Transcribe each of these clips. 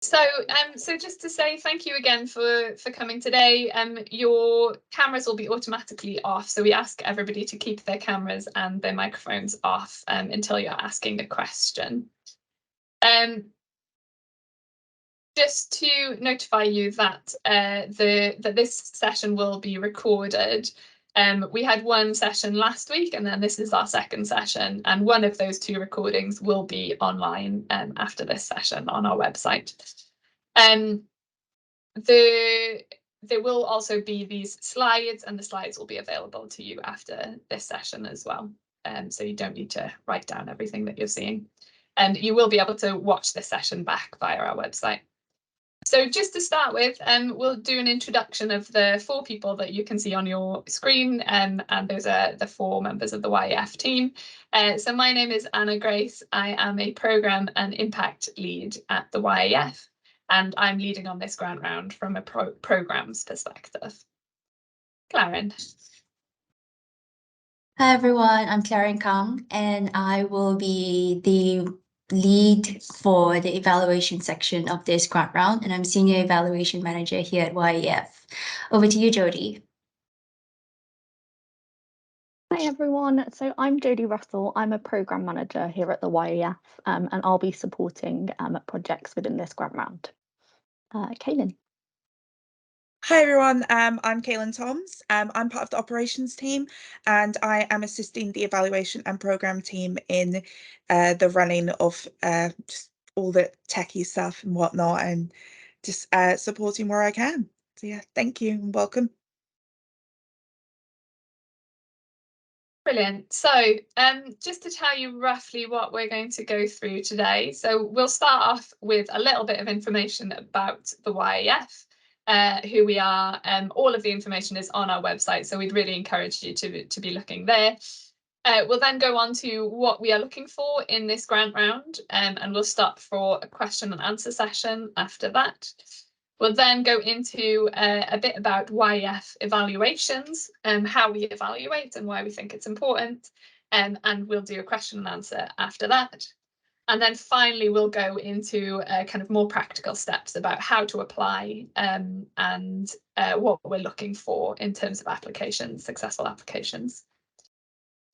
So just to say thank you again for coming today. Your cameras will be automatically off, so we ask everybody to keep their cameras and their microphones off until you're asking a question. Just to notify you that that this session will be recorded. We had one session last week, and then this is our second session, and one of those two recordings will be online after this session on our website. There will also be these slides, and the slides will be available to you after this session as well. So you don't need to write down everything that you're seeing. And you will be able to watch this session back via our website. So just to start with, we'll do an introduction of the 4 people that you can see on your screen, and those are the 4 members of the YEF team. So my name is Anna Grace. I am a Programme and Impact Lead at the YEF, and I'm leading on this grant round from a programmes perspective. Claren. Hi everyone, I'm Claren Kang, and I will be the lead for the evaluation section of this grant round, and I'm Senior Evaluation Manager here at YEF. Over to you, Jodie. Hi everyone, so I'm Jodie Russell. I'm a Programme Manager here at the YEF, and I'll be supporting projects within this grant round. Kaylin. Hi everyone, I'm Kaylin Toms. I'm part of the operations team, and I am assisting the evaluation and programme team in the running of just all the techie stuff and whatnot, and just supporting where I can. So yeah, thank you and welcome. Brilliant. So just to tell you roughly what we're going to go through today. So we'll start off with a little bit of information about the YEF. Who we are. All of the information is on our website, so we'd really encourage you to be looking there. We'll then go on to what we are looking for in this grant round, and we'll stop for a question and answer session after that. We'll then go into a bit about YEF evaluations, how we evaluate and why we think it's important, and we'll do a question and answer after that. And then finally, we'll go into kind of more practical steps about how to apply and what we're looking for in terms of applications, successful applications.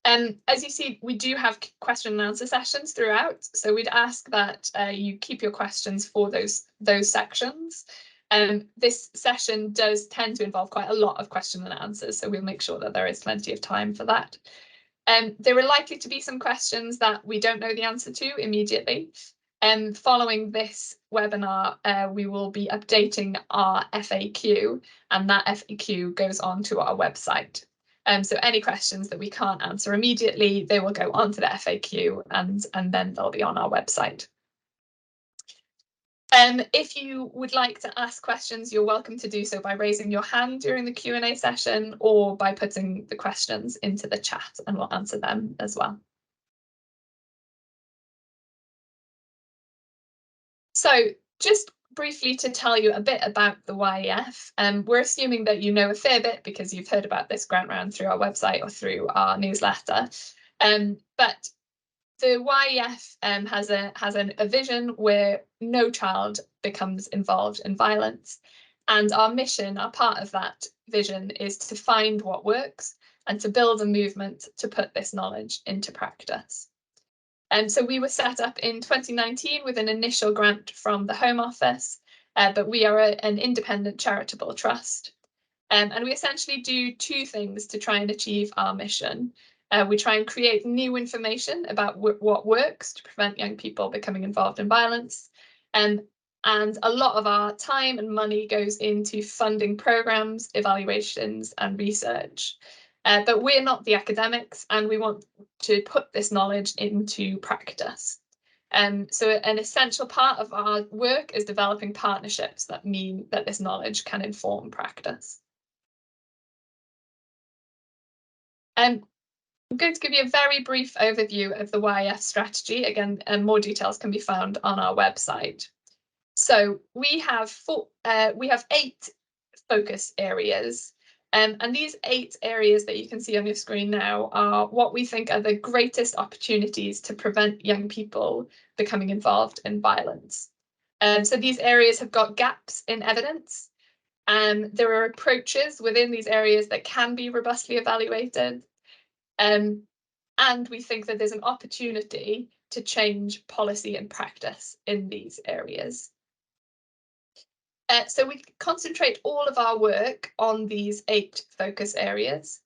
As you see, we do have question and answer sessions throughout. So we'd ask that you keep your questions for those sections. This session does tend to involve quite a lot of question and answers, so we'll make sure that there is plenty of time for that. There are likely to be some questions that we don't know the answer to immediately. Following this webinar, we will be updating our FAQ, and that FAQ goes on to our website. So any questions that we can't answer immediately, they will go onto the FAQ, and then they'll be on our website. If you would like to ask questions, you're welcome to do so by raising your hand during the Q&A session or by putting the questions into the chat, and we'll answer them as well. So just briefly to tell you a bit about the YEF, we're assuming that you know a fair bit because you've heard about this grant round through our website or through our newsletter. But the YEF has a vision where no child becomes involved in violence. And our mission, our part of that vision, is to find what works and to build a movement to put this knowledge into practice. And so we were set up in 2019 with an initial grant from the Home Office, but we are an independent charitable trust. And we essentially do 2 things to try and achieve our mission. We try and create new information about what works to prevent young people becoming involved in violence. And a lot of our time and money goes into funding programs, evaluations, and research. But we're not the academics, and we want to put this knowledge into practice. So an essential part of our work is developing partnerships that mean that this knowledge can inform practice. I'm going to give you a very brief overview of the YEF strategy. Again, more details can be found on our website. So we have 8 focus areas. And these 8 areas that you can see on your screen now are what we think are the greatest opportunities to prevent young people becoming involved in violence. So these areas have got gaps in evidence. There are approaches within these areas that can be robustly evaluated. And we think that there's an opportunity to change policy and practice in these areas. So we concentrate all of our work on these 8 focus areas.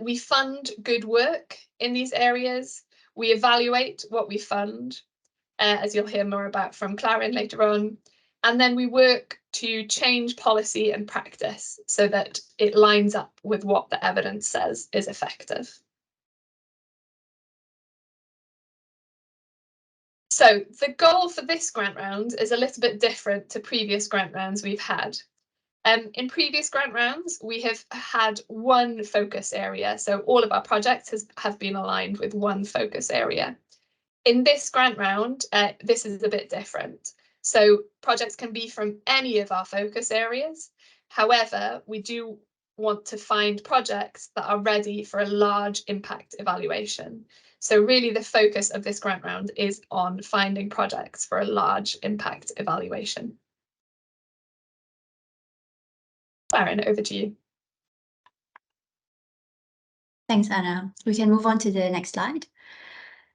We fund good work in these areas. We evaluate what we fund, as you'll hear more about from Clarin later on. And then we work to change policy and practice so that it lines up with what the evidence says is effective. So the goal for this grant round is a little bit different to previous grant rounds we've had. In previous grant rounds, we have had one focus area. So all of our projects have been aligned with one focus area. In this grant round, this is a bit different. So projects can be from any of our focus areas. However, we do want to find projects that are ready for a large impact evaluation. So really the focus of this grant round is on finding projects for a large impact evaluation. Clarin, over to you. Thanks, Anna. We can move on to the next slide.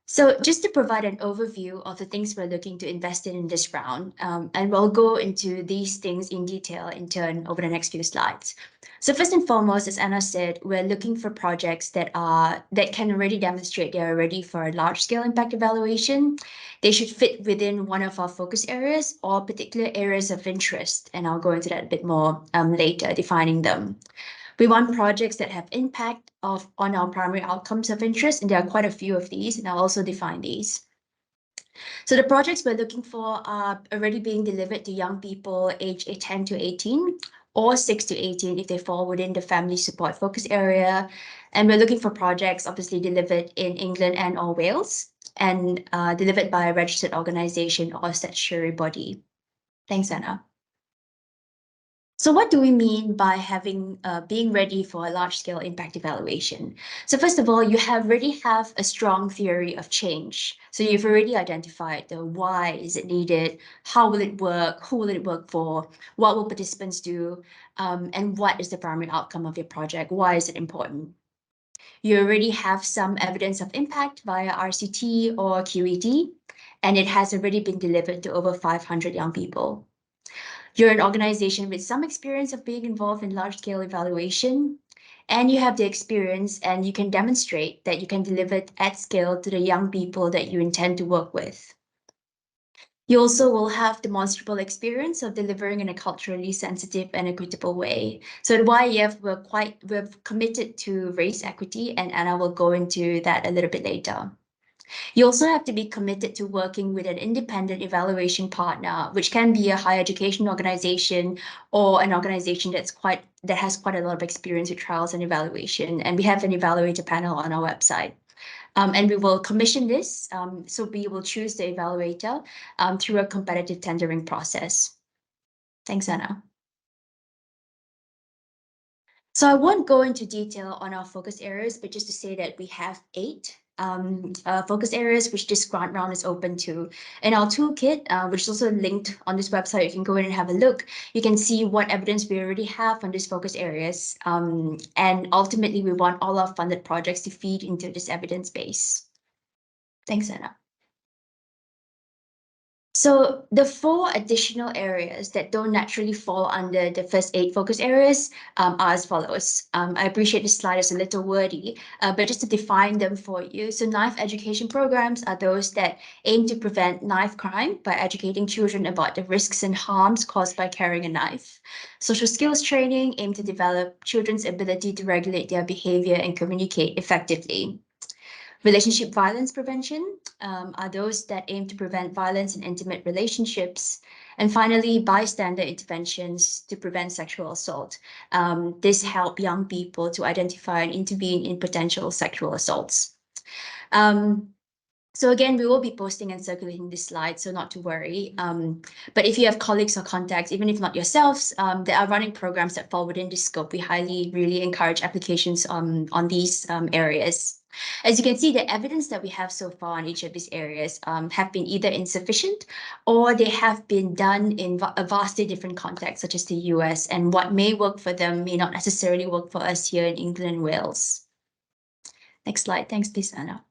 So just to provide an overview of the things we're looking to invest in this round, and we'll go into these things in detail in turn over the next few slides. So first and foremost, as Anna said, we're looking for projects that can already demonstrate they are ready for a large-scale impact evaluation. They should fit within one of our focus areas or particular areas of interest, and I'll go into that a bit more later, defining them. We want projects that have impact on our primary outcomes of interest, and there are quite a few of these, and I'll also define these. So the projects we're looking for are already being delivered to young people aged 10 to 18 or 6 to 18 if they fall within the family support focus area. And we're looking for projects obviously delivered in England and or Wales and delivered by a registered organization or statutory body. Thanks, Anna. So what do we mean by being ready for a large-scale impact evaluation? So first of all, you already have a strong theory of change. So you've already identified the why is it needed, how will it work, who will it work for, what will participants do, and what is the primary outcome of your project, why is it important? You already have some evidence of impact via RCT or QED, and it has already been delivered to over 500 young people. You're an organization with some experience of being involved in large-scale evaluation, and you have the experience and you can demonstrate that you can deliver it at scale to the young people that you intend to work with. You also will have demonstrable experience of delivering in a culturally sensitive and equitable way. So at YEF, we're committed to race equity, and Anna will go into that a little bit later. You also have to be committed to working with an independent evaluation partner, which can be a higher education organization or an organization that has quite a lot of experience with trials and evaluation. And we have an evaluator panel on our website. And we will commission this. So we will choose the evaluator through a competitive tendering process. Thanks, Anna. So I won't go into detail on our focus areas, but just to say that we have 8 focus areas which this grant round is open to. In our toolkit, which is also linked on this website, you can go in and have a look. You can see what evidence we already have on these focus areas. And ultimately, we want all our funded projects to feed into this evidence base. Thanks, Anna. So the 4 additional areas that don't naturally fall under the first 8 focus areas are as follows. I appreciate this slide is a little wordy, but just to define them for you. So knife education programs are those that aim to prevent knife crime by educating children about the risks and harms caused by carrying a knife. Social skills training aim to develop children's ability to regulate their behavior and communicate effectively. Relationship violence prevention are those that aim to prevent violence in intimate relationships. And finally, bystander interventions to prevent sexual assault. This help young people to identify and intervene in potential sexual assaults. So again, we will be posting and circulating this slide, so not to worry. But if you have colleagues or contacts, even if not yourselves, that are running programs that fall within this scope, we highly really encourage applications on these areas. As you can see, the evidence that we have so far in each of these areas have been either insufficient or they have been done in a vastly different context, such as the US, and what may work for them may not necessarily work for us here in England and Wales. Next slide. Thanks, please, Anna.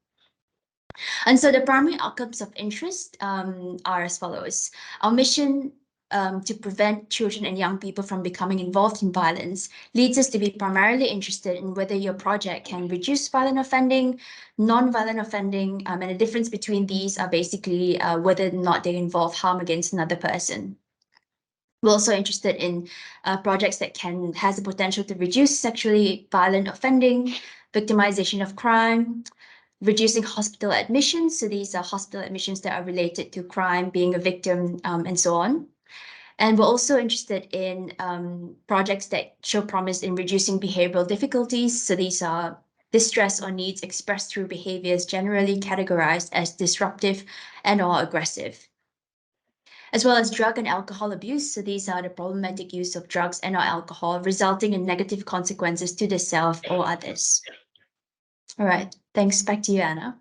And so the primary outcomes of interest are as follows. Our mission to prevent children and young people from becoming involved in violence leads us to be primarily interested in whether your project can reduce violent offending, non-violent offending, and the difference between these are basically whether or not they involve harm against another person. We're also interested in projects that has the potential to reduce sexually violent offending, victimization of crime, reducing hospital admissions. So these are hospital admissions that are related to crime, being a victim, and so on. And we're also interested in projects that show promise in reducing behavioral difficulties. So these are distress or needs expressed through behaviors generally categorized as disruptive and or aggressive, as well as drug and alcohol abuse. So these are the problematic use of drugs and or alcohol resulting in negative consequences to the self or others. All right, thanks. Back to you, Anna.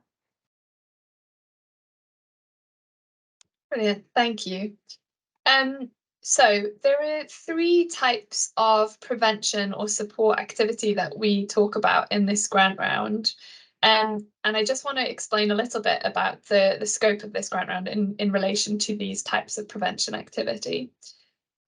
Brilliant, thank you. So there are 3 types of prevention or support activity that we talk about in this grant round. And I just want to explain a little bit about the scope of this grant round in relation to these types of prevention activity.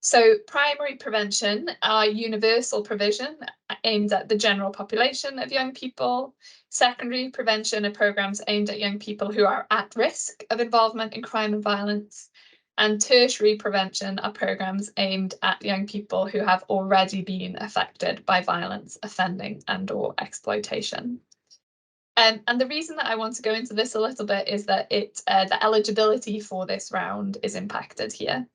So primary prevention are universal provision aimed at the general population of young people. Secondary prevention are programs aimed at young people who are at risk of involvement in crime and violence. And tertiary prevention are programs aimed at young people who have already been affected by violence, offending, and or exploitation. And the reason that I want to go into this a little bit is that the eligibility for this round is impacted here.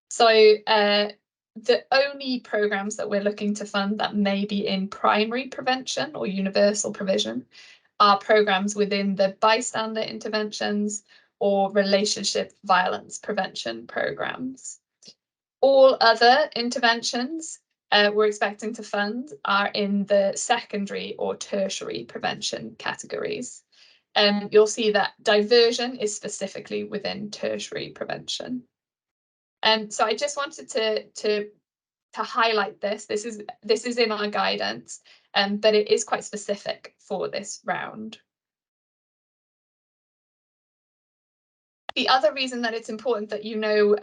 So the only programs that we're looking to fund that may be in primary prevention or universal provision are programs within the bystander interventions or relationship violence prevention programs. All other interventions we're expecting to fund are in the secondary or tertiary prevention categories. You'll see that diversion is specifically within tertiary prevention. So I just wanted to highlight this. This is in our guidance, but it is quite specific for this round. The other reason that it's important that you know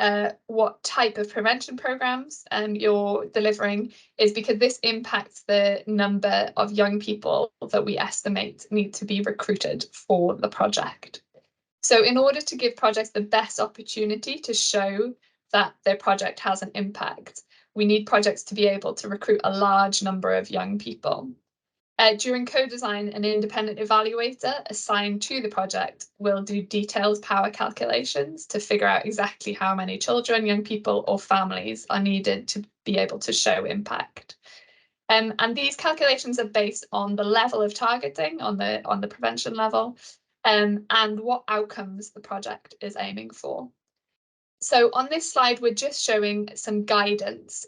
what type of prevention programs you're delivering is because this impacts the number of young people that we estimate need to be recruited for the project. So in order to give projects the best opportunity to show that their project has an impact, we need projects to be able to recruit a large number of young people. During co-design, an independent evaluator assigned to the project will do detailed power calculations to figure out exactly how many children, young people, or families are needed to be able to show impact. And these calculations are based on the level of targeting on the prevention level, and what outcomes the project is aiming for. So on this slide, we're just showing some guidance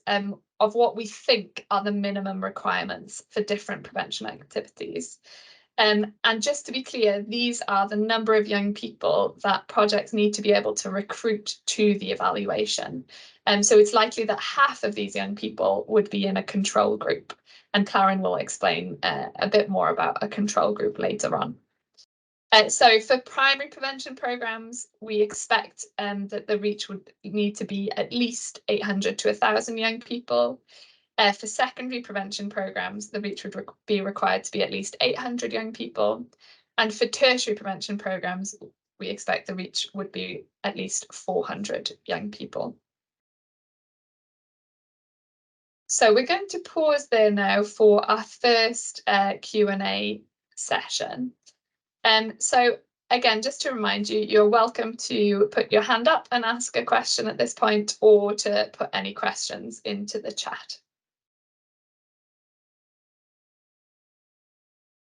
of what we think are the minimum requirements for different prevention activities. And just to be clear, these are the number of young people that projects need to be able to recruit to the evaluation. And so it's likely that half of these young people would be in a control group. And Karen will explain a bit more about a control group later on. So for primary prevention programs, we expect that the reach would need to be at least 800 to 1,000 young people. For secondary prevention programs, the reach would be required to be at least 800 young people. And for tertiary prevention programs, we expect the reach would be at least 400 young people. So we're going to pause there now for our first Q&A session. So again, just to remind you, you're welcome to put your hand up and ask a question at this point, or to put any questions into the chat.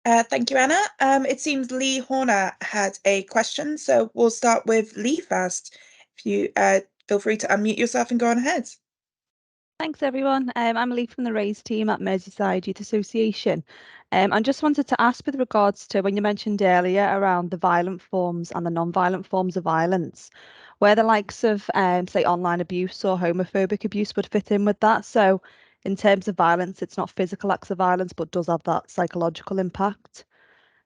Thank you, Anna. It seems Lee Horner had a question, so we'll start with Lee first. If you feel free to unmute yourself and go on ahead. Thanks, everyone. I'm Lee from the Raise team at Merseyside Youth Association. I just wanted to ask with regards to when you mentioned earlier around the violent forms and the non-violent forms of violence, where the likes of, say, online abuse or homophobic abuse would fit in with that. So in terms of violence, it's not physical acts of violence, but does have that psychological impact.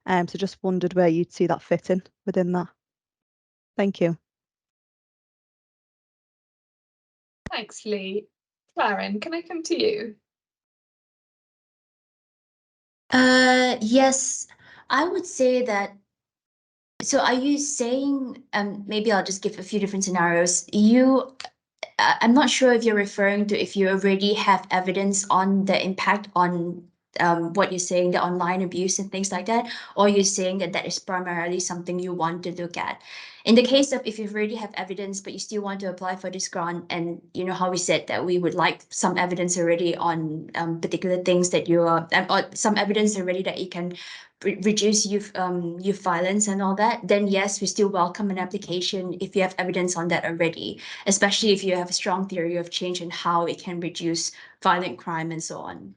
So just wondered where you'd see that fitting within that. Thank you. Thanks, Lee. Claren, can I come to you? Yes, I would say that. So are you saying, maybe I'll just give a few different scenarios. I'm not sure if you're referring to if you already have evidence on the impact on what you're saying, the online abuse and things like that, or you're saying that that is primarily something you want to look at. In the case of if you already have evidence, but you still want to apply for this grant, and you know how we said that we would like some evidence already on particular things that you are, or some evidence already that you can reduce youth violence and all that, then yes, we still welcome an application if you have evidence on that already, especially if you have a strong theory of change and how it can reduce violent crime and so on.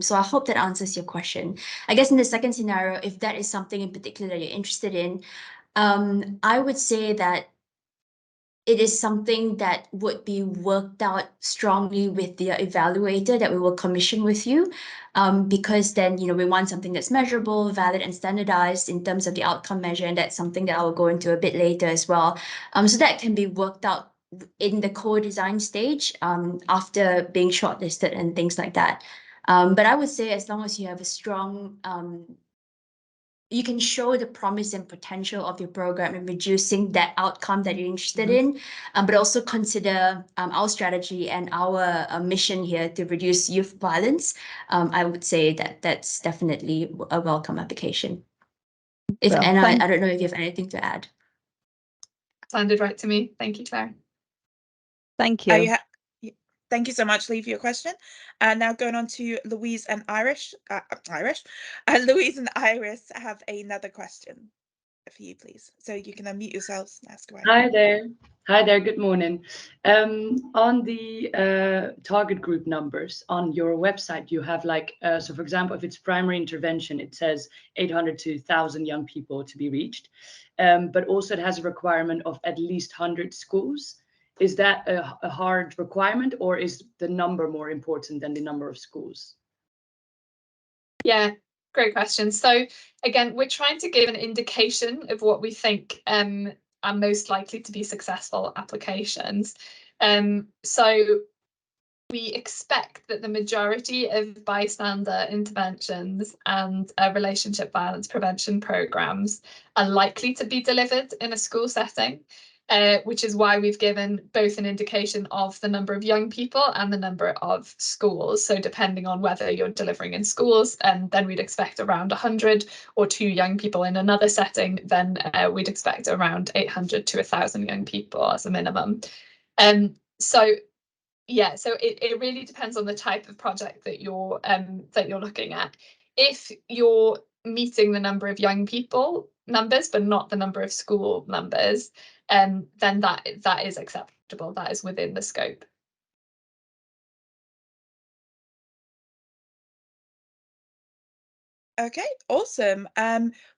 So I hope that answers your question. I guess in the second scenario, if that is something in particular that you're interested in, I would say that it is something that would be worked out strongly with the evaluator that we will commission with you, because then, you know, we want something that's measurable, valid, and standardized in terms of the outcome measure, and that's something that I will go into a bit later as well. So that can be worked out in the co-design stage, after being shortlisted and things like that. But I would say as long as you have a strong you can show the promise and potential of your program in reducing that outcome that you're interested in, but also consider our strategy and our mission here to reduce youth violence. I would say that that's definitely a welcome application. I don't know if you have anything to add. Sounded right to me. Thank you, Claire. Thank you. Thank you so much, Lee, for your question. And now going on to Louise and Irish. Louise and Iris have another question for you, please. So you can unmute yourselves and ask away. Hi there. Hi there. Good morning. On the target group numbers on your website, you have like, so for example, if it's primary intervention, it says 800 to 1,000 young people to be reached. But also it has a requirement of at least 100 schools. Is that a hard requirement, or is the number more important than the number of schools? Yeah, great question. So again, we're trying to give an indication of what we think are most likely to be successful applications. So we expect that the majority of bystander interventions and relationship violence prevention programs are likely to be delivered in a school setting. Which is why we've given both an indication of the number of young people and the number of schools. So depending on whether you're delivering in schools, then we'd expect around 100, or 2 young people in another setting, then we'd expect around 800 to 1,000 young people as a minimum. So yeah, so it really depends on the type of project that you're looking at. If you're meeting the number of young people numbers but not the number of school numbers, then that is acceptable. That is within the scope. Okay, awesome.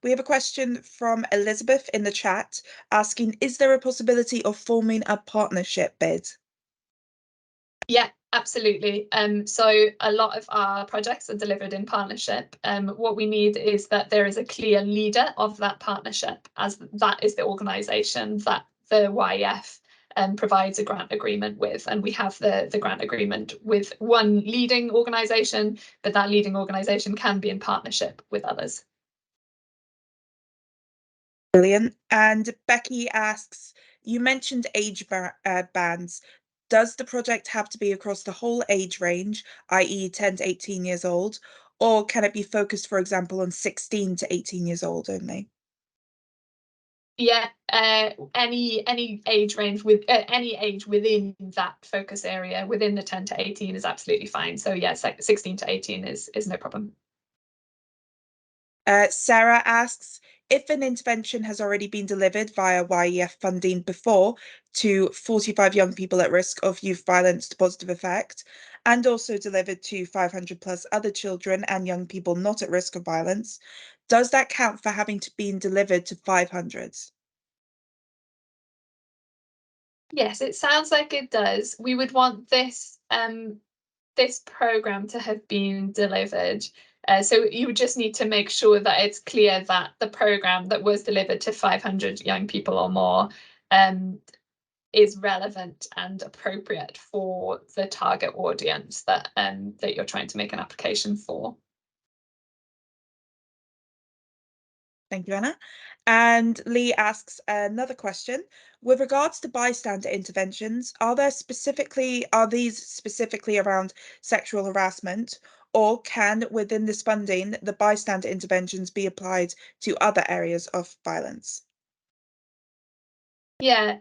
We have a question from Elizabeth in the chat asking, is there a possibility of forming a partnership bid? Yeah, absolutely. So a lot of our projects are delivered in partnership. What we need is that there is a clear leader of that partnership, as that is the organisation that the YEF provides a grant agreement with, and we have the grant agreement with one leading organisation, but that leading organisation can be in partnership with others. Brilliant. And Becky asks, you mentioned age bands. Does the project have to be across the whole age range, i.e. 10 to 18 years old, or can it be focused, for example, on 16 to 18 years old only? Yeah, any age range with any age within that focus area, within the 10 to 18 is absolutely fine. So yes, like 16 to 18 is no problem. Sarah asks, if an intervention has already been delivered via YEF funding before to 45 young people at risk of youth violence to positive effect, and also delivered to 500 plus other children and young people not at risk of violence, does that count for having to be delivered to 500? Yes, it sounds like it does. We would want this this program to have been delivered. So you would just need to make sure that it's clear that the program that was delivered to 500 young people or more is relevant and appropriate for the target audience that that you're trying to make an application for. Thank you, Anna. And Lee asks another question. With regards to bystander interventions, are these specifically around sexual harassment, or can, within this funding, the bystander interventions be applied to other areas of violence? Yeah,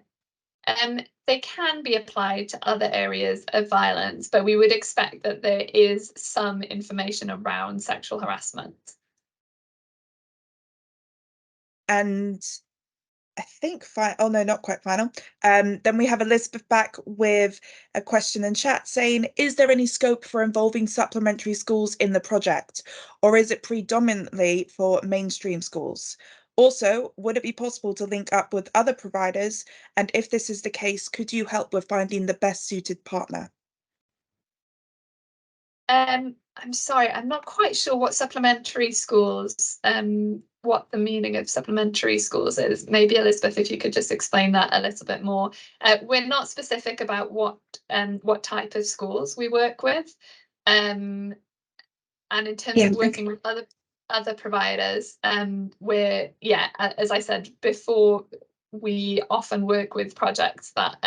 they can be applied to other areas of violence, but we would expect that there is some information around sexual harassment. And I think oh no, not quite final. Then we have Elizabeth back with a question in chat saying, is there any scope for involving supplementary schools in the project, or is it predominantly for mainstream schools? Also, would it be possible to link up with other providers? And if this is the case, could you help with finding the best suited partner? I'm sorry, I'm not quite sure what supplementary schools, what the meaning of supplementary schools is. Maybe Elizabeth, if you could just explain that a little bit more. We're not specific about what type of schools we work with. And in terms of working with other providers, as I said before, we often work with projects that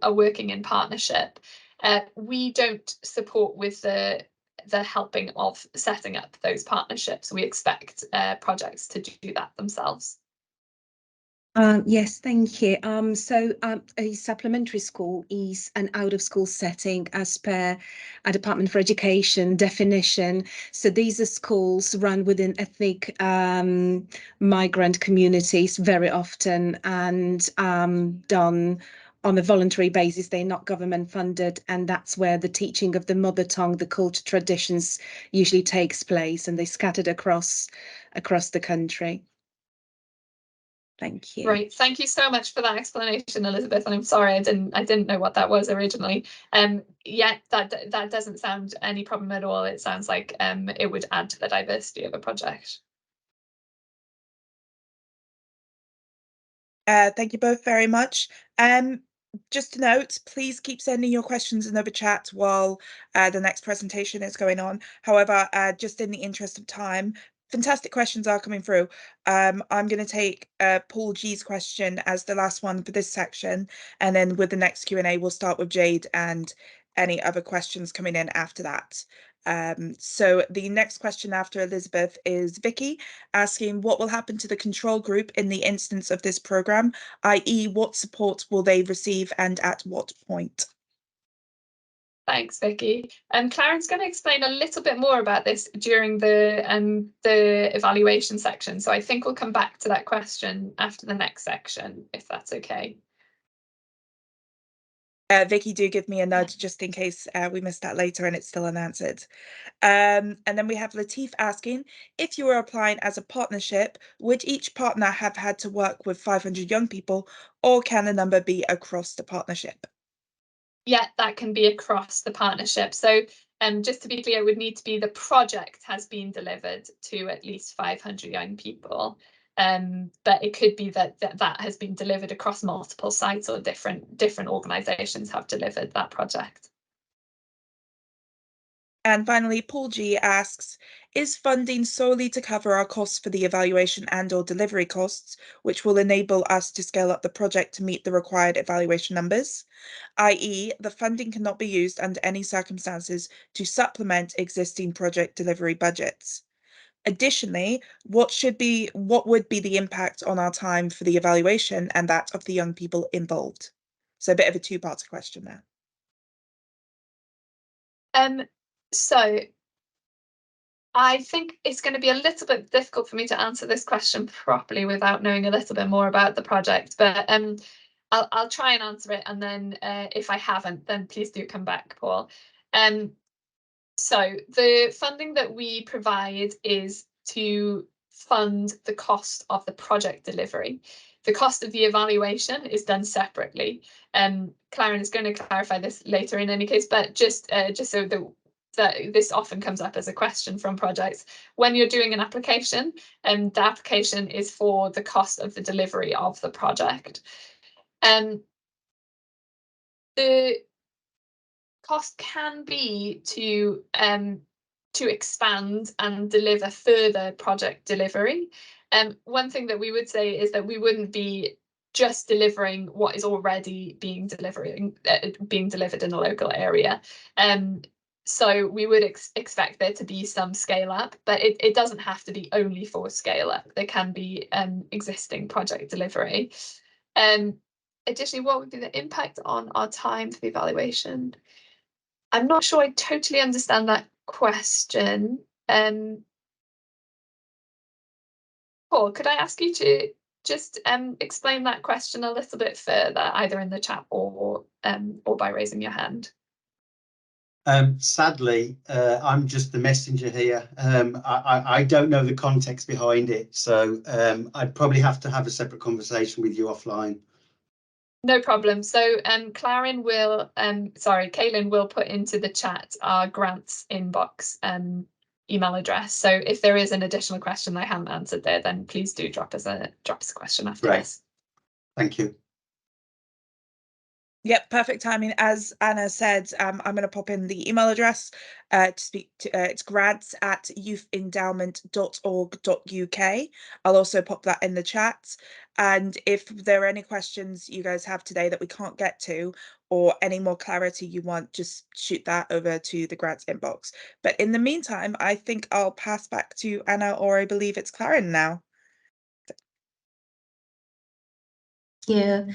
are working in partnership. We don't support with the helping of setting up those partnerships. We expect projects to do that themselves. Yes, thank you. A supplementary school is an out-of-school setting as per a Department for Education definition. So these are schools run within ethnic migrant communities very often, and done on a voluntary basis. They're not government funded, and that's where the teaching of the mother tongue, the culture, traditions usually takes place, and they're scattered across the country. Thank you. Right, thank you so much for that explanation, Elizabeth. And I'm sorry I didn't know what that was originally. Yeah, that doesn't sound any problem at all. It sounds like it would add to the diversity of a project. Thank you both very much. Just a note, please keep sending your questions in the chat while the next presentation is going on. However, just in the interest of time, fantastic questions are coming through. I'm going to take Paul G's question as the last one for this section, and then with the next Q&A, we'll start with Jade and any other questions coming in after that. So the next question after Elizabeth is Vicky, asking what will happen to the control group in the instance of this programme, i.e. what support will they receive and at what point? Thanks, Vicky. Claren's going to explain a little bit more about this during the evaluation section. So I think we'll come back to that question after the next section, if that's okay. Vicky, do give me a nudge just in case we missed that later and it's still unanswered. And then we have Latif asking, if you were applying as a partnership, would each partner have had to work with 500 young people, or can the number be across the partnership? Yeah, that can be across the partnership. So just to be clear, it would need to be the project has been delivered to at least 500 young people. But it could be that has been delivered across multiple sites, or different organisations have delivered that project. And finally, Paul G asks, is funding solely to cover our costs for the evaluation and/or delivery costs, which will enable us to scale up the project to meet the required evaluation numbers? i.e., the funding cannot be used under any circumstances to supplement existing project delivery budgets. Additionally, what would be the impact on our time for the evaluation and that of the young people involved? So a bit of a two-part question there. So I think it's going to be a little bit difficult for me to answer this question properly without knowing a little bit more about the project, but I'll try and answer it, and then if I haven't, then please do come back, Paul. So the funding that we provide is to fund the cost of the project delivery. The cost of the evaluation is done separately. Claren is going to clarify this later in any case, but just so that this often comes up as a question from projects. When you're doing an application, the application is for the cost of the delivery of the project. The cost can be to expand and deliver further project delivery. One thing that we would say is that we wouldn't be just delivering what is already being delivered in the local area. So we would expect there to be some scale up, but it doesn't have to be only for scale up. There can be existing project delivery. Additionally, what would be the impact on our time for the evaluation? I'm not sure I totally understand that question. Paul, could I ask you to just explain that question a little bit further, either in the chat or by raising your hand? Sadly, I'm just the messenger here. I don't know the context behind it, so I'd probably have to have a separate conversation with you offline. No problem. So Kaylin will put into the chat our grants inbox email address. So if there is an additional question I haven't answered there, then please do drop us a question after this. Thank you. Yep, perfect timing. As Anna said, I'm going to pop in the email address to speak to. It's grads@youthendowment.org.uk. I'll also pop that in the chat. And if there are any questions you guys have today that we can't get to, or any more clarity you want, just shoot that over to the grants inbox. But in the meantime, I think I'll pass back to Anna, or I believe it's Claren now. Thank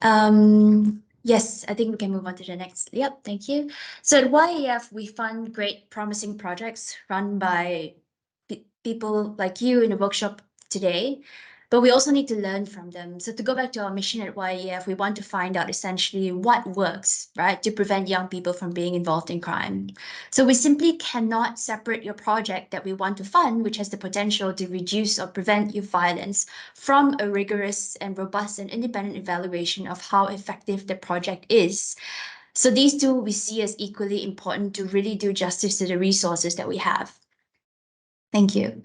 you. Yes, I think we can move on to the next. Yep, thank you. So at YEF, we fund great, promising projects run by people like you in the workshop today, but we also need to learn from them. So to go back to our mission at YEF, we want to find out essentially what works, right, to prevent young people from being involved in crime. So we simply cannot separate your project that we want to fund, which has the potential to reduce or prevent youth violence, from a rigorous and robust and independent evaluation of how effective the project is. So these two we see as equally important to really do justice to the resources that we have. Thank you.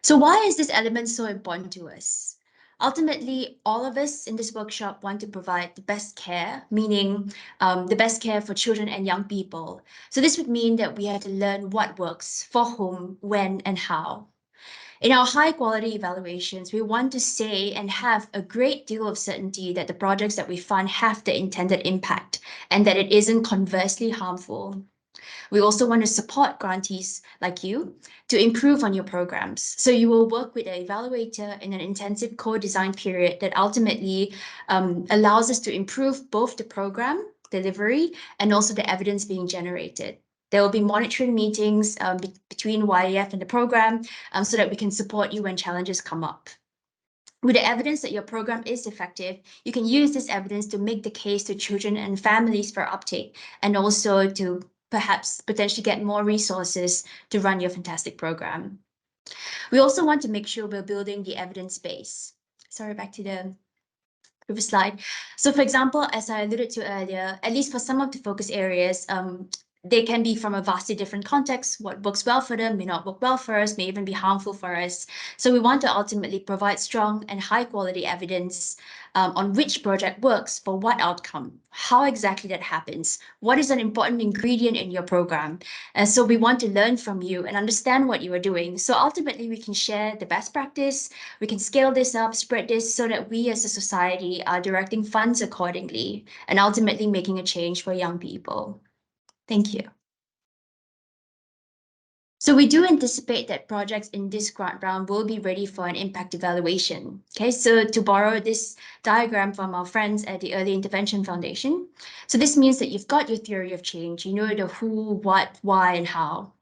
So why is this element so important to us? Ultimately, all of us in this workshop want to provide the best care, meaning the best care for children and young people. So this would mean that we have to learn what works, for whom, when, and how. In our high quality evaluations, we want to say and have a great deal of certainty that the projects that we fund have the intended impact and that it isn't conversely harmful. We also want to support grantees like you to improve on your programs. So you will work with an evaluator in an intensive co-design period that ultimately allows us to improve both the program delivery and also the evidence being generated. There will be monitoring meetings between YEF and the program so that we can support you when challenges come up. With the evidence that your program is effective, you can use this evidence to make the case to children and families for uptake, and also to perhaps potentially get more resources to run your fantastic program. We also want to make sure we're building the evidence base. Sorry, back to the previous slide. So for example, as I alluded to earlier, at least for some of the focus areas, they can be from a vastly different context. What works well for them may not work well for us, may even be harmful for us. So we want to ultimately provide strong and high quality evidence on which project works for what outcome, how exactly that happens, what is an important ingredient in your program. And so we want to learn from you and understand what you are doing. So ultimately we can share the best practice, we can scale this up, spread this so that we as a society are directing funds accordingly and ultimately making a change for young people. Thank you. So we do anticipate that projects in this grant round will be ready for an impact evaluation. Okay, so to borrow this diagram from our friends at the Early Intervention Foundation. So this means that you've got your theory of change, you know the who, what, why, and how.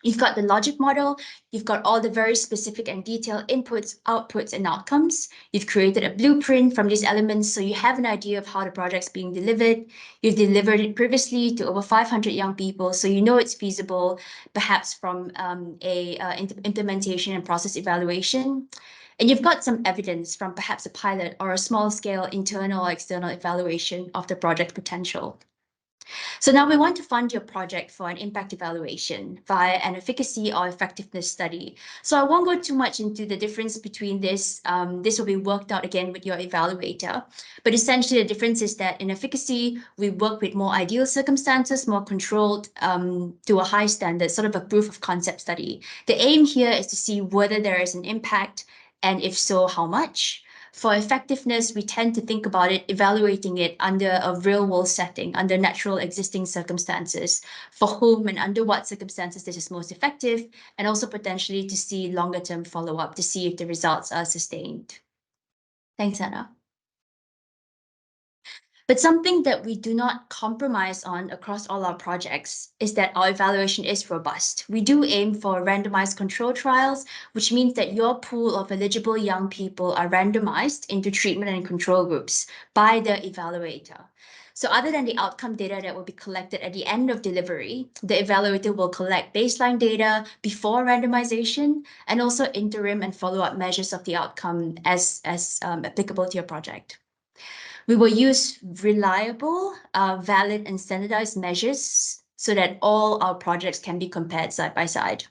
You've got the logic model, you've got all the very specific and detailed inputs, outputs, and outcomes. You've created a blueprint from these elements so you have an idea of how the project's being delivered. You've delivered it previously to over 500 young people, so you know it's feasible, perhaps from implementation and process evaluation. And you've got some evidence from perhaps a pilot or a small-scale internal or external evaluation of the project potential. So now we want to fund your project for an impact evaluation via an efficacy or effectiveness study. So I won't go too much into the difference between this. This will be worked out again with your evaluator. But essentially the difference is that in efficacy, we work with more ideal circumstances, more controlled to a high standard, sort of a proof of concept study. The aim here is to see whether there is an impact, and if so, how much. For effectiveness, we tend to think about it, evaluating it under a real world setting, under natural existing circumstances, for whom and under what circumstances this is most effective, and also potentially to see longer term follow-up to see if the results are sustained. Thanks, Anna. But something that we do not compromise on across all our projects is that our evaluation is robust. We do aim for randomized control trials, which means that your pool of eligible young people are randomized into treatment and control groups by the evaluator. So other than the outcome data that will be collected at the end of delivery, the evaluator will collect baseline data before randomization and also interim and follow-up measures of the outcome as applicable to your project. We will use reliable, valid, and standardized measures so that all our projects can be compared side by side.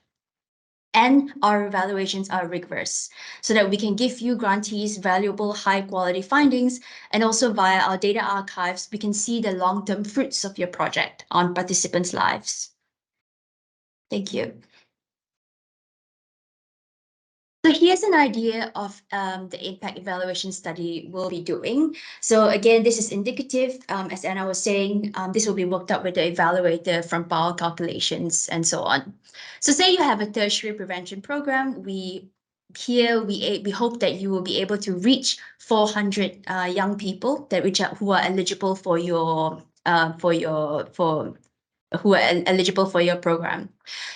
And our evaluations are rigorous so that we can give you grantees valuable, high-quality findings, and also via our data archives, we can see the long-term fruits of your project on participants' lives. Thank you. So here's an idea of the impact evaluation study we'll be doing. So again, this is indicative. As Anna was saying, this will be worked out with the evaluator from power calculations and so on. So say you have a tertiary prevention program. We hope that you will be able to reach 400 young people who are eligible for your program.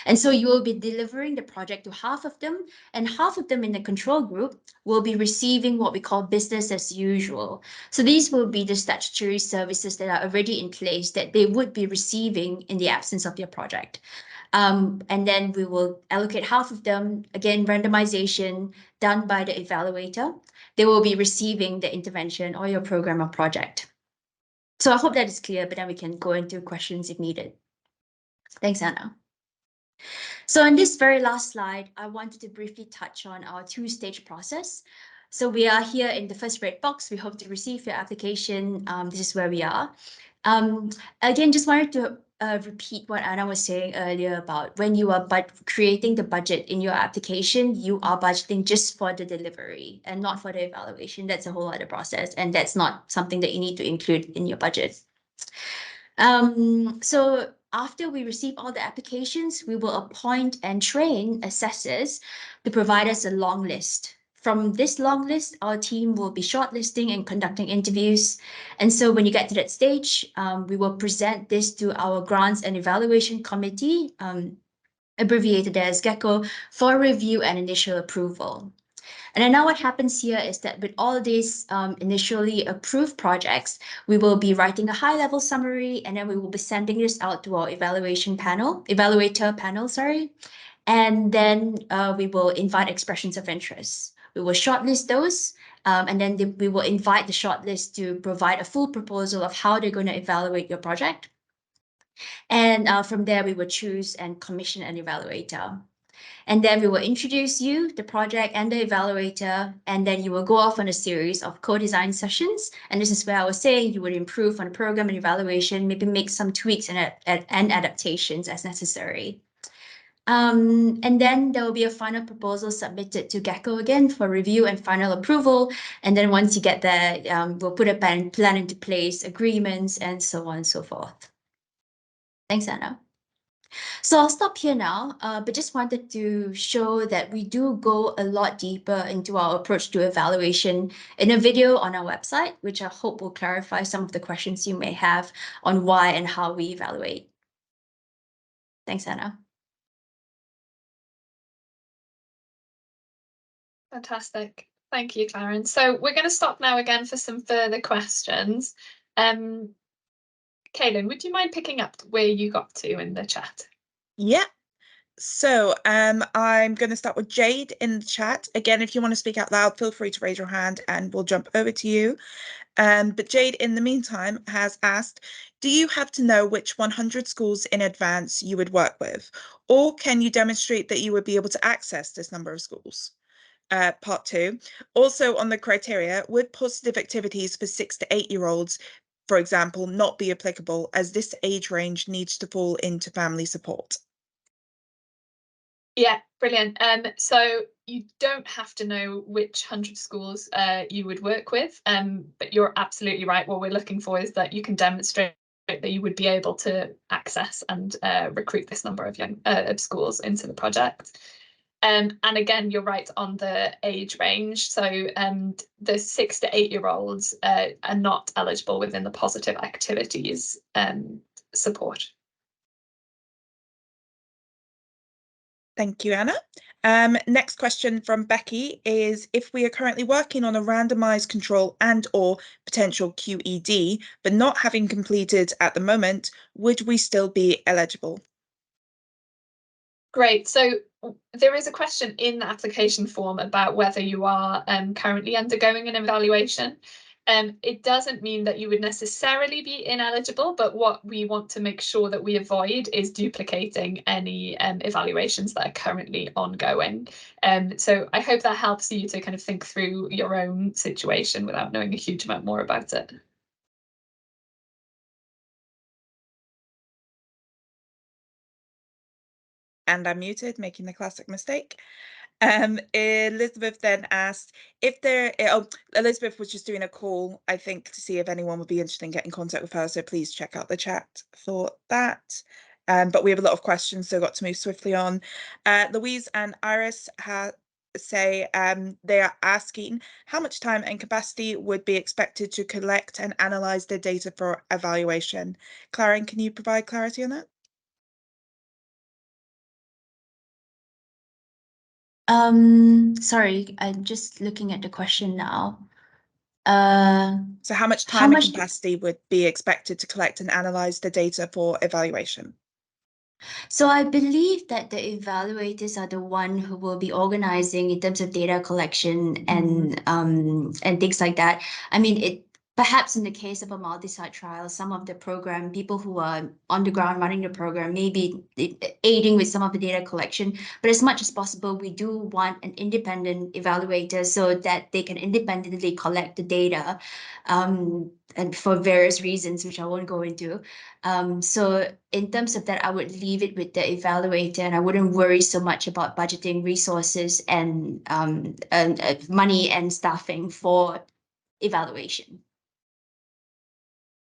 And so you will be delivering the project to half of them, and half of them in the control group will be receiving what we call business as usual. So these will be the statutory services that are already in place that they would be receiving in the absence of your project. And then we will allocate half of them, again, randomization done by the evaluator. They will be receiving the intervention or your program or project. So I hope that is clear, but then we can go into questions if needed. Thanks, Anna. So on this very last slide, I wanted to briefly touch on our two-stage process. So we are here in the first red box. We hope to receive your application. This is where we are. Again, just wanted to repeat what Anna was saying earlier about when you are creating the budget in your application, you are budgeting just for the delivery and not for the evaluation. That's a whole other process, and that's not something that you need to include in your budget. So after we receive all the applications, we will appoint and train assessors to provide us a long list. From this long list, our team will be shortlisting and conducting interviews. And so when you get to that stage, we will present this to our grants and evaluation committee, abbreviated as GECCO, for review and initial approval. And then now what happens here is that with all these initially approved projects, we will be writing a high-level summary, and then we will be sending this out to our evaluator panel, and then we will invite expressions of interest. We will shortlist those, and then we will invite the shortlist to provide a full proposal of how they're going to evaluate your project. And from there, we will choose and commission an evaluator. And then we will introduce you, the project, and the evaluator, and then you will go off on a series of co-design sessions. And this is where I was saying you would improve on the program and evaluation, maybe make some tweaks and adaptations as necessary. And then there will be a final proposal submitted to GECCO again for review and final approval. And then once you get there, we'll put a plan into place, agreements, and so on and so forth. Thanks, Anna. So I'll stop here now, but just wanted to show that we do go a lot deeper into our approach to evaluation in a video on our website, which I hope will clarify some of the questions you may have on why and how we evaluate. Thanks, Anna. Fantastic. Thank you, Clarence. So we're going to stop now again for some further questions. Kaylin, would you mind picking up where you got to in the chat? Yeah. So I'm going to start with Jade in the chat. Again, if you want to speak out loud, feel free to raise your hand and we'll jump over to you. But Jade, in the meantime, has asked, do you have to know which 100 schools in advance you would work with? Or can you demonstrate that you would be able to access this number of schools? Part 2, also on the criteria, would positive activities for 6 to 8-year-olds, for example, not be applicable as this age range needs to fall into family support? Yeah, brilliant. So you don't have to know which 100 schools you would work with, but you're absolutely right. What we're looking for is that you can demonstrate that you would be able to access and recruit this number of young schools into the project. And again, you're right on the age range. So the 6 to 8-year-olds are not eligible within the positive activities support. Thank you, Anna. Next question from Becky is, if we are currently working on a randomized control and or potential QED, but not having completed at the moment, would we still be eligible? Great. So there is a question in the application form about whether you are currently undergoing an evaluation. It doesn't mean that you would necessarily be ineligible, but what we want to make sure that we avoid is duplicating any evaluations that are currently ongoing. So I hope that helps you to kind of think through your own situation without knowing a huge amount more about it. And I'm muted, making the classic mistake. Elizabeth then asked if Elizabeth was just doing a call, I think, to see if anyone would be interested in getting in contact with her. So please check out the chat for that. But we have a lot of questions, so got to move swiftly on. Louise and Iris say they are asking how much time and capacity would be expected to collect and analyze the data for evaluation. Claren, can you provide clarity on that? Sorry, I'm just looking at the question now. So how much time and capacity would be expected to collect and analyze the data for evaluation? So I believe that the evaluators are the one who will be organizing in terms of data collection and things like that. I mean, it perhaps in the case of a multi-site trial, some of the program people who are on the ground running the program may be aiding with some of the data collection. But as much as possible, we do want an independent evaluator so that they can independently collect the data, and for various reasons, which I won't go into. So in terms of that, I would leave it with the evaluator, and I wouldn't worry so much about budgeting resources and money and staffing for evaluation.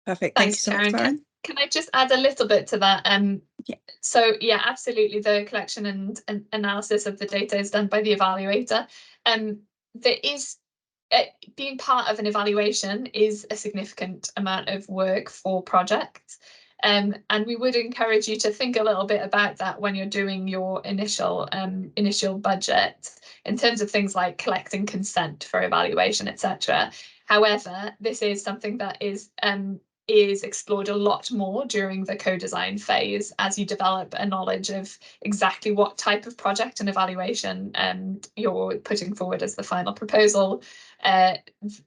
Perfect. Thank you so much, Claren. Can I just add a little bit to that? Yeah. So yeah, absolutely. The collection and analysis of the data is done by the evaluator. There is being part of an evaluation is a significant amount of work for projects. And we would encourage you to think a little bit about that when you're doing your initial budget in terms of things like collecting consent for evaluation, etc. However, this is something that is explored a lot more during the co-design phase as you develop a knowledge of exactly what type of project and evaluation you're putting forward as the final proposal.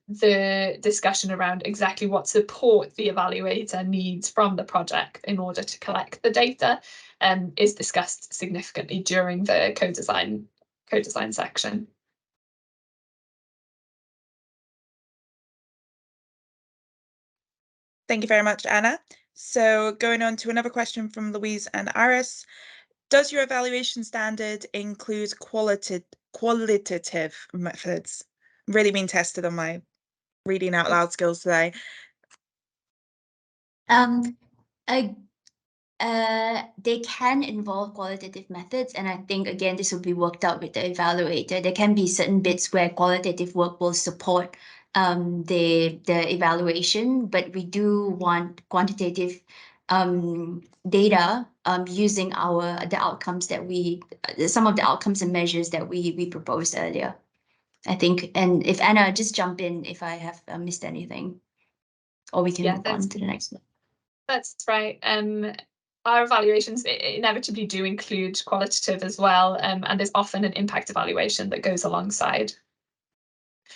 The discussion around exactly what support the evaluator needs from the project in order to collect the data is discussed significantly during the co-design section. Thank you very much, Anna. So going on to another question from Louise and Iris. Does your evaluation standard include qualitative methods? I'm really being tested on my reading out loud skills today. They can involve qualitative methods, and I think again this will be worked out with the evaluator. There can be certain bits where qualitative work will support the evaluation, but we do want quantitative data using some of the outcomes and measures that we proposed earlier. I think. And if Anna, just jump in if I have missed anything, or we can Yeah, move on to the next one. That's right. Our evaluations inevitably do include qualitative as well, and there's often an impact evaluation that goes alongside.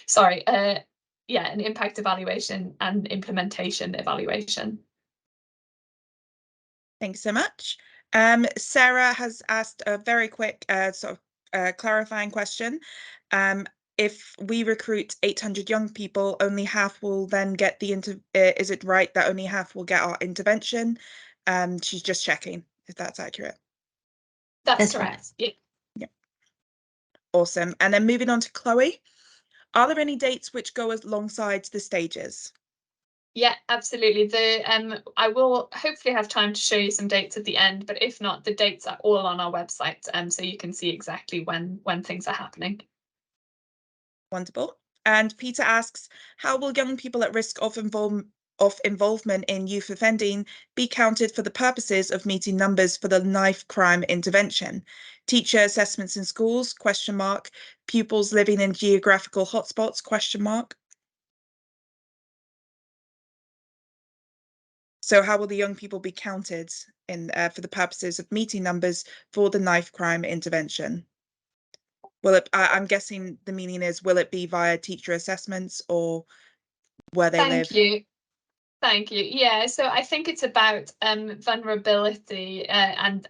Sorry, yeah, an impact evaluation and implementation evaluation. Thanks so much. Sarah has asked a very quick clarifying question. If we recruit 800 young people, only half will then get the is it right that only half will get our intervention? She's just checking if that's accurate. That's correct. Right. Yeah. Awesome. And then moving on to Chloe. Are there any dates which go alongside the stages? Yeah, absolutely. I will hopefully have time to show you some dates at the end, but if not, the dates are all on our website, so you can see exactly when things are happening. Wonderful. And Peter asks, how will young people at risk of involvement in youth offending be counted for the purposes of meeting numbers for the knife crime intervention? Teacher assessments in schools, ? Pupils living in geographical hotspots, ? So how will the young people be counted in for the purposes of meeting numbers for the knife crime intervention? Will it, I'm guessing the meaning is, will it be via teacher assessments or where they live? Thank you. Yeah, so I think it's about vulnerability and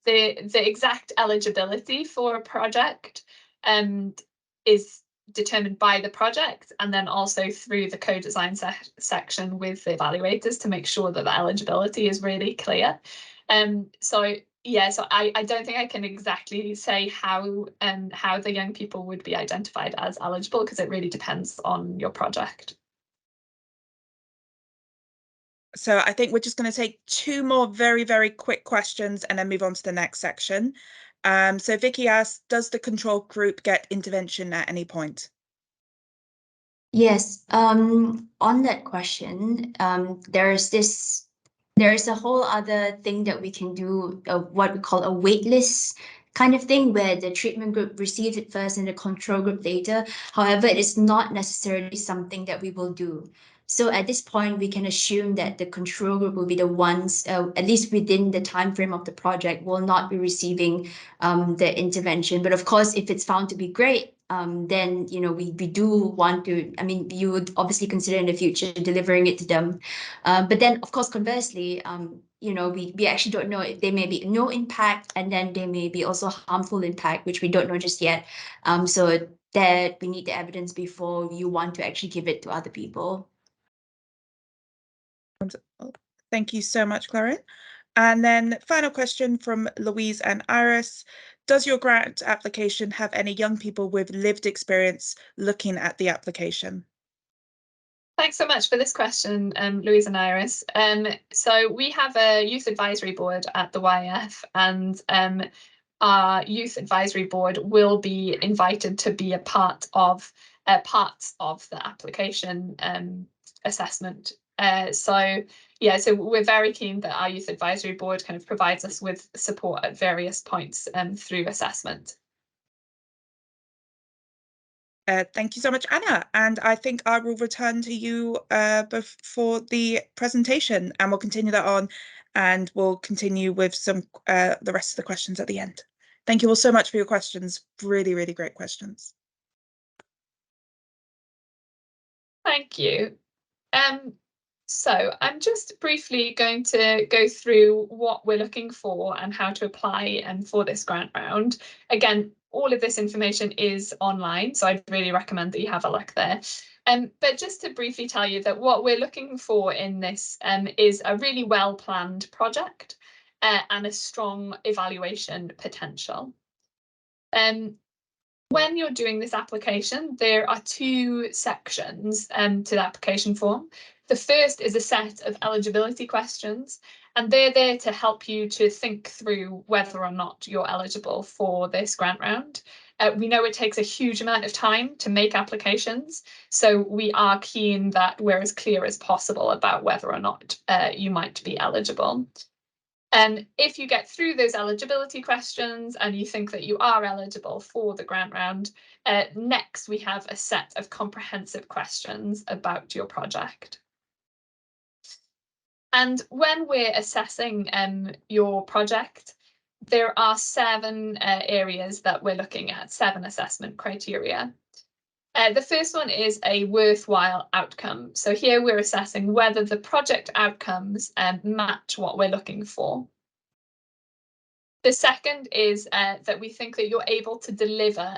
the exact eligibility for a project is determined by the project, and then also through the co-design section with the evaluators to make sure that the eligibility is really clear. So yeah, so I don't think I can exactly say how the young people would be identified as eligible, because it really depends on your project. So I think we're just going to take two more very, very quick questions and then move on to the next section. So Vicky asks, does the control group get intervention at any point? Yes. On that question, there's a whole other thing that we can do, what we call a wait list kind of thing, where the treatment group receives it first and the control group later. However, it is not necessarily something that we will do. So at this point, we can assume that the control group will be the ones, at least within the time frame of the project, will not be receiving the intervention. But of course, if it's found to be great, then we do want to. I mean, you would obviously consider in the future delivering it to them. But then, of course, conversely, we actually don't know if there may be no impact, and then there may be also harmful impact, which we don't know just yet. So that we need the evidence before you want to actually give it to other people. Thank you so much, Clarin. And then final question from Louise and Iris. Does your grant application have any young people with lived experience looking at the application? Thanks so much for this question, Louise and Iris. So we have a youth advisory board at the YF, and our youth advisory board will be invited to be a part of parts of the application assessment. So we're very keen that our youth advisory board kind of provides us with support at various points through assessment. Thank you so much, Anna. And I think I will return to you for the presentation, and we'll continue that on, and we'll continue with some the rest of the questions at the end. Thank you all so much for your questions. Really, really great questions. Thank you. So I'm just briefly going to go through what we're looking for and how to apply for this grant round. Again, all of this information is online, so I'd really recommend that you have a look there. But just to briefly tell you that what we're looking for in this is a really well-planned project and a strong evaluation potential. When you're doing this application, there are two sections to the application form. The first is a set of eligibility questions, and they're there to help you to think through whether or not you're eligible for this grant round. We know it takes a huge amount of time to make applications, so we are keen that we're as clear as possible about whether or not you might be eligible. If you get through those eligibility questions and you think that you are eligible for the grant round, next we have a set of comprehensive questions about your project. And when we're assessing your project, there are 7 areas that we're looking at, 7 assessment criteria. The first one is a worthwhile outcome. So here we're assessing whether the project outcomes match what we're looking for. The second is that we think that you're able to deliver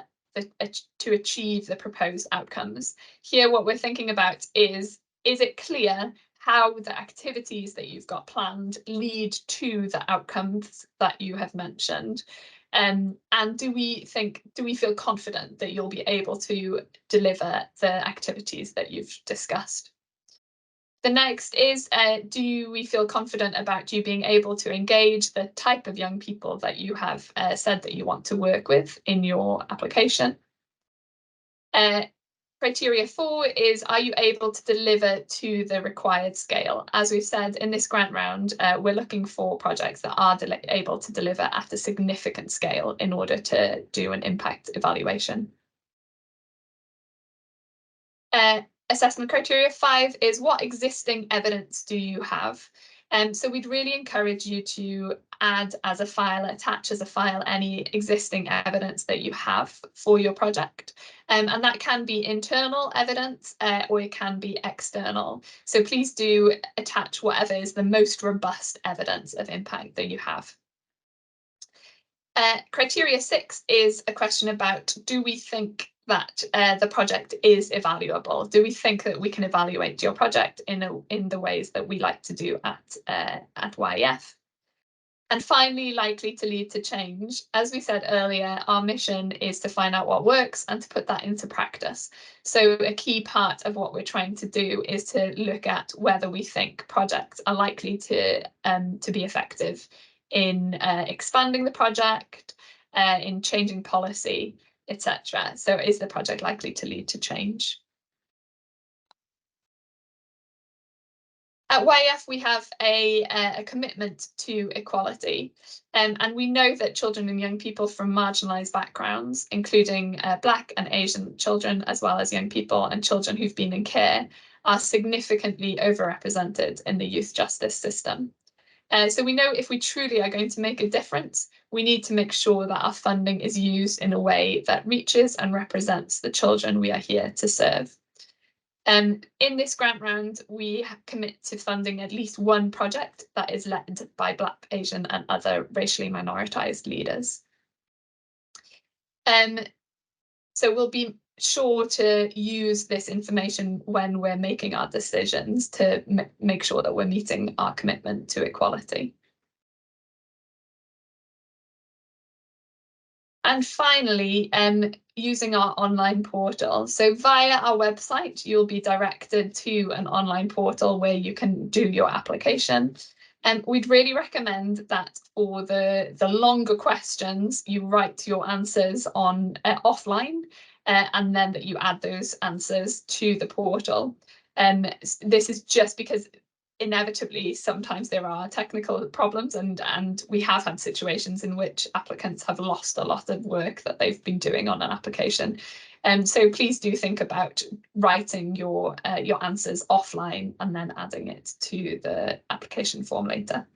to achieve the proposed outcomes. Here what we're thinking about is it clear how the activities that you've got planned lead to the outcomes that you have mentioned? And do we feel confident that you'll be able to deliver the activities that you've discussed? The next is, do we feel confident about you being able to engage the type of young people that you have said that you want to work with in your application? Criteria 4 is, are you able to deliver to the required scale? As we've said, in this grant round, we're looking for projects that are able to deliver at a significant scale in order to do an impact evaluation. Assessment criteria 5 is, what existing evidence do you have? So we'd really encourage you to add as a file, attach as a file, any existing evidence that you have for your project. And that can be internal evidence or it can be external. So please do attach whatever is the most robust evidence of impact that you have. Criteria 6 is a question about, do we think that the project is evaluable? Do we think that we can evaluate your project in the ways that we like to do at YEF? And finally, likely to lead to change. As we said earlier, our mission is to find out what works and to put that into practice. So a key part of what we're trying to do is to look at whether we think projects are likely to be effective in expanding the project, in changing policy, etc. So is the project likely to lead to change? At YEF, we have a commitment to equality, and we know that children and young people from marginalised backgrounds, including Black and Asian children, as well as young people and children who've been in care, are significantly overrepresented in the youth justice system. So we know if we truly are going to make a difference, we need to make sure that our funding is used in a way that reaches and represents the children we are here to serve. In this grant round, we commit to funding at least one project that is led by Black, Asian and other racially minoritized leaders. So we'll be sure to use this information when we're making our decisions to make sure that we're meeting our commitment to equality. And finally, using our online portal. So via our website, you'll be directed to an online portal where you can do your application. And we'd really recommend that for the longer questions, you write your answers on offline, and then that you add those answers to the portal. This is just because inevitably sometimes there are technical problems, and we have had situations in which applicants have lost a lot of work that they've been doing on an application. So please do think about writing your answers offline and then adding it to the application form later.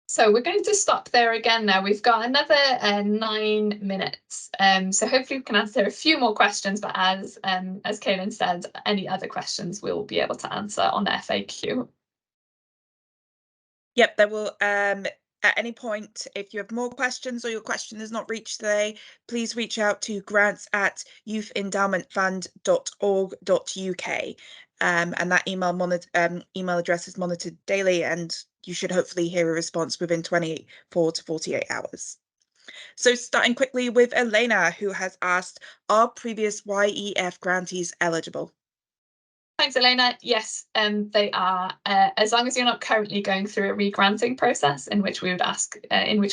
So we're going to stop there again now. We've got another 9 minutes. So hopefully we can answer a few more questions, but as Kaylin said, any other questions we'll be able to answer on the FAQ. Yep, there will, at any point, if you have more questions or your question has not reached today, please reach out to grants@youthendowmentfund.org.uk. And that email address is monitored daily, and you should hopefully hear a response within 24 to 48 hours. So starting quickly with Elena, who has asked, are previous YEF grantees eligible? Thanks, Elena. Yes, they are, as long as you're not currently going through a re-granting process, in which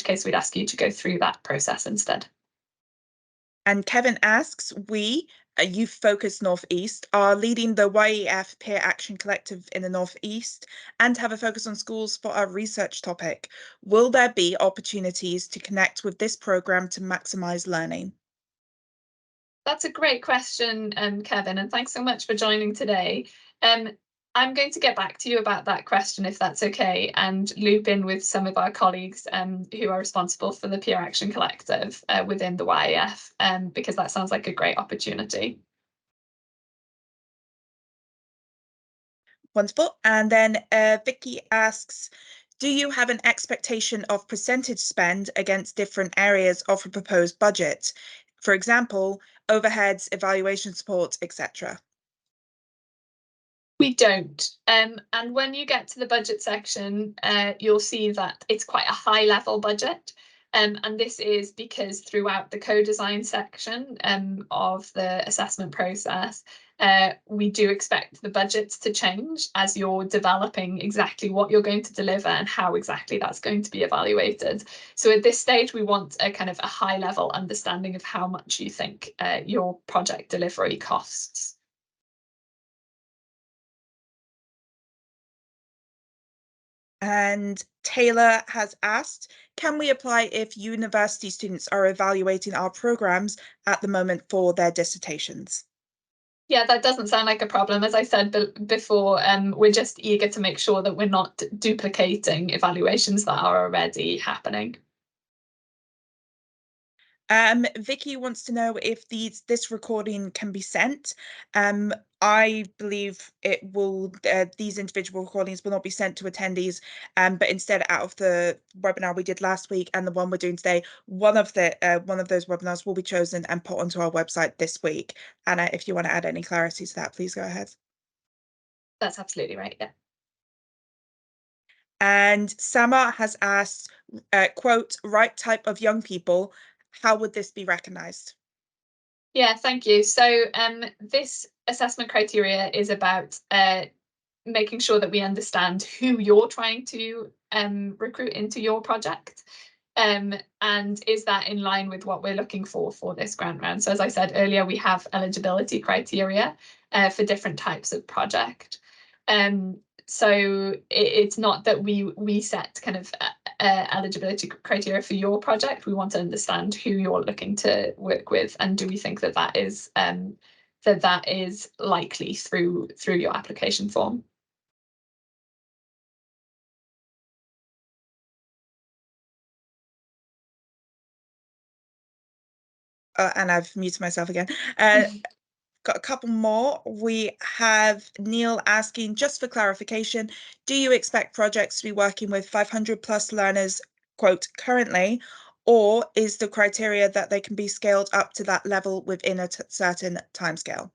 case we'd ask you to go through that process instead. And Kevin asks, we, Youth Focus Northeast are leading the YEF Peer Action Collective in the Northeast and have a focus on schools for our research topic. Will there be opportunities to connect with this programme to maximise learning? That's a great question, Kevin, and thanks so much for joining today. I'm going to get back to you about that question, if that's okay, and loop in with some of our colleagues who are responsible for the Peer Action Collective within the YAF, because that sounds like a great opportunity. Wonderful. And then Vicky asks, do you have an expectation of percentage spend against different areas of a proposed budget? For example, overheads, evaluation support, etc. We don't. And when you get to the budget section, you'll see that it's quite a high level budget. And this is because throughout the co-design section of the assessment process, we do expect the budgets to change as you're developing exactly what you're going to deliver and how exactly that's going to be evaluated. So at this stage, we want a kind of a high level understanding of how much you think your project delivery costs. And Taylor has asked, can we apply if university students are evaluating our programs at the moment for their dissertations? Yeah, that doesn't sound like a problem. As I said before, we're just eager to make sure that we're not duplicating evaluations that are already happening. Vicky wants to know if this recording can be sent. I believe it will. These individual recordings will not be sent to attendees, but instead, out of the webinar we did last week and the one we're doing today, one of those webinars will be chosen and put onto our website this week. Anna, if you want to add any clarity to that, please go ahead. That's absolutely right. Yeah. And Sama has asked, quote, right type of young people. How would this be recognised? Yeah, thank you. So this assessment criteria is about making sure that we understand who you're trying to recruit into your project. And is that in line with what we're looking for this grant round? So as I said earlier, we have eligibility criteria for different types of project. So it's not that we set kind of eligibility criteria for your project. We want to understand who you're looking to work with, and do we think that that is likely through your application form. And I've muted myself again. Got a couple more. We have Neil asking, just for clarification, do you expect projects to be working with 500 plus learners, quote, currently, or is the criteria that they can be scaled up to that level within a certain timescale?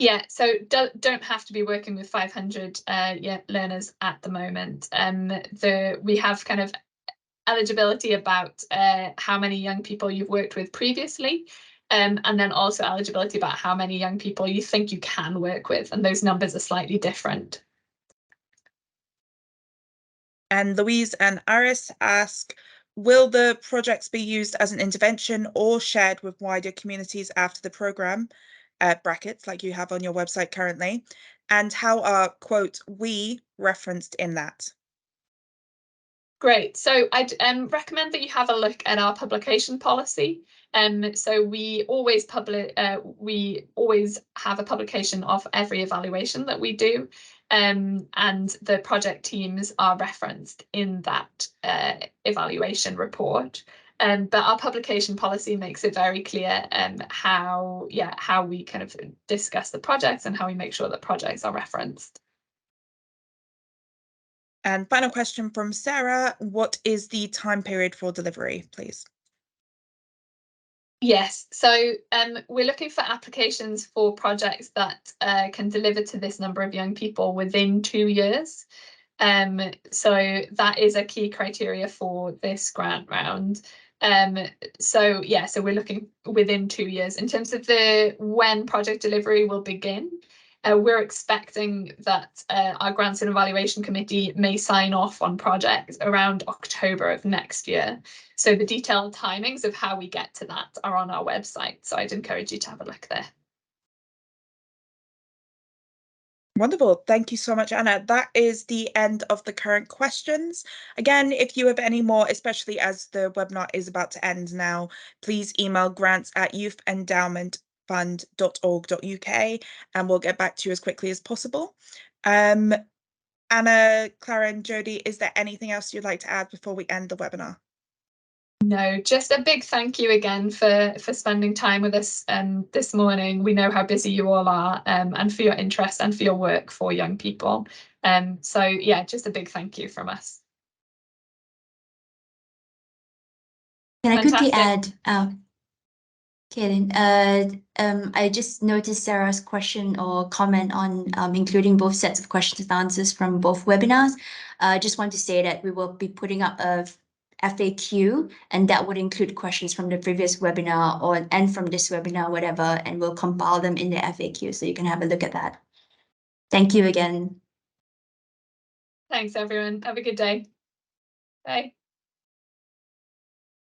Yeah, so don't have to be working with 500 learners at the moment. We have kind of eligibility about how many young people you've worked with previously, and then also eligibility about how many young people you think you can work with, and those numbers are slightly different. And Louise and Aris ask, will the projects be used as an intervention or shared with wider communities after the programme, brackets like you have on your website currently, and how are, quote, we referenced in that? Great. So I'd recommend that you have a look at our publication policy. So we always have a publication of every evaluation that we do, and the project teams are referenced in that evaluation report. But our publication policy makes it very clear how we kind of discuss the projects and how we make sure that projects are referenced. And final question from Sarah, what is the time period for delivery, please? Yes, so we're looking for applications for projects that can deliver to this number of young people within 2 years. So that is a key criteria for this grant round. So we're looking within 2 years. In terms of when project delivery will begin, We're expecting that our Grants and Evaluation Committee may sign off on projects around October of next year. So the detailed timings of how we get to that are on our website. So I'd encourage you to have a look there. Wonderful. Thank you so much, Anna. That is the end of the current questions. Again, if you have any more, especially as the webinar is about to end now, please email grants@youthendowmentfund.org.uk and we'll get back to you as quickly as possible. Anna, Clara and Jodie, is there anything else you'd like to add before we end the webinar? No, just a big thank you again for spending time with us this morning. We know how busy you all are, and for your interest and for your work for young people. So yeah, just a big thank you from us. Can I quickly Fantastic. add, Kaylin, I just noticed Sarah's question or comment on including both sets of questions and answers from both webinars. I just want to say that we will be putting up a FAQ, and that would include questions from the previous webinar and from this webinar, whatever, and we'll compile them in the FAQ so you can have a look at that. Thank you again. Thanks, everyone. Have a good day. Bye.